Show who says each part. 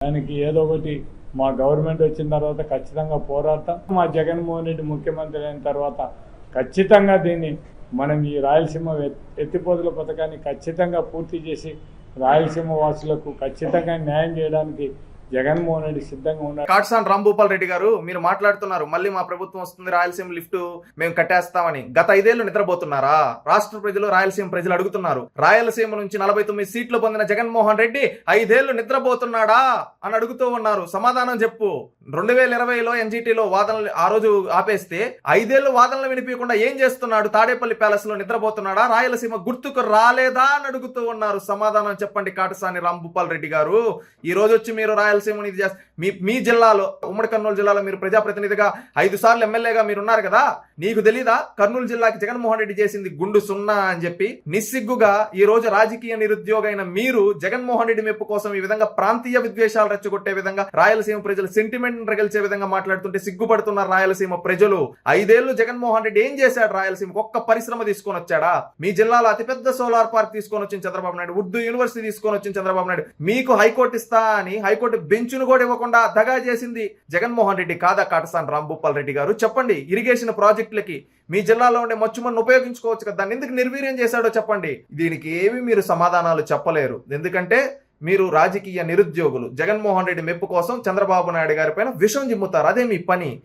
Speaker 1: దానికి ఏదో ఒకటి మా గవర్నమెంట్ వచ్చిన తర్వాత ఖచ్చితంగా పోరాడతాం. మా జగన్మోహన్ రెడ్డి ముఖ్యమంత్రి అయిన తర్వాత ఖచ్చితంగా దీన్ని మనం ఈ రాయలసీమ ఎత్తిపోతల పథకాన్ని ఖచ్చితంగా పూర్తి చేసి రాయలసీమ వాసులకు ఖచ్చితంగా న్యాయం చేయడానికి జగన్మోహన్ రెడ్డి సిద్ధంగా ఉన్నారు.
Speaker 2: కాట్సాని రాంభూపాల్ రెడ్డి గారు, మీరు మాట్లాడుతున్నారు మళ్ళీ మా ప్రభుత్వం వస్తుంది, రాయలసీమ లిఫ్ట్ మేము కట్టేస్తామని. గత 5 ఏళ్లు నిద్రపోతున్నారా? రాష్ట్ర ప్రజలు, రాయలసీమ ప్రజలు అడుగుతున్నారు. రాయలసీమ నుంచి 49 సీట్లు పొందిన జగన్మోహన్ రెడ్డి 5 ఏళ్లు నిద్రపోతున్నాడా అని అడుగుతూ ఉన్నారు. సమాధానం చెప్పు. 2020లో ఎన్జిటిలో వాదనలు ఆ రోజు ఆపేస్తే 5 ఏళ్లు వాదనలు వినిపించకుండా ఏం చేస్తున్నాడు? తాడేపల్లి ప్యాలెస్ లో నిద్రపోతున్నాడా? రాయలసీమ గుర్తుకు రాలేదా అని అడుగుతూ ఉన్నారు. సమాధానం చెప్పండి కాట్సాని రాంభూపాల్ రెడ్డి గారు. ఈ రోజు వచ్చి మీరు రాయలసీమ మీ జిల్లాలో, ఉమ్మడి కర్నూలు జిల్లాలో మీరు ప్రజాప్రతినిధిగా 5 సార్లు ఎమ్మెల్యేగా మీరు ఉన్నారు కదా, నీకు తెలీదా కర్నూలు జిల్లాకి జగన్మోహన్ రెడ్డి చేసింది గుండు సున్నా అని చెప్పి? నిస్సిగ్గుగా ఈ రోజు రాజకీయ నిరుద్యోగ అయిన మీరు జగన్మోహన్ రెడ్డి మెప్పు కోసం ఈ విధంగా ప్రాంతీయ విద్వేషాలు రెచ్చగొట్టే విధంగా, రాయలసీమ ప్రజల సెంటిమెంట్ రగిల్చే విధంగా మాట్లాడుతుంటే సిగ్గుపడుతున్నారు రాయలసీమ ప్రజలు. 5 ఏళ్లు జగన్మోహన్ రెడ్డి ఏం చేశాడు? రాయలసీమకు ఒక్క పరిశ్రమ తీసుకొని వచ్చాడా? మీ జిల్లాలో అతిపెద్ద సోలార్ పార్క్ తీసుకొని వచ్చిన చంద్రబాబు నాయుడు, ఉర్దూ యూనివర్సిటీ తీసుకొని వచ్చిన చంద్రబాబు నాయుడు, మీకు హైకోర్టు ఇస్తా అని హైకోర్టు బెంచ్ను కూడా ఇవ్వకుండా దగా చేసింది జగన్మోహన్ రెడ్డి కాదా? కాట్సాని రాంభూపాల్ రెడ్డి గారు చెప్పండి. ఇరిగేషన్ ప్రాజెక్టులకి మీ జిల్లాలో ఉండే మచ్చుమన్ను ఉపయోగించుకోవచ్చు కదా, దాన్ని ఎందుకు నిర్వీర్యం చేశాడో చెప్పండి. దీనికి ఏమి మీరు సమాధానాలు చెప్పలేరు. ఎందుకంటే మీరు రాజకీయ నిరుద్యోగులు. జగన్మోహన్ రెడ్డి మెప్పు కోసం చంద్రబాబు నాయుడు గారి పైన విషం జిమ్ముతారు. అదే మీ పని.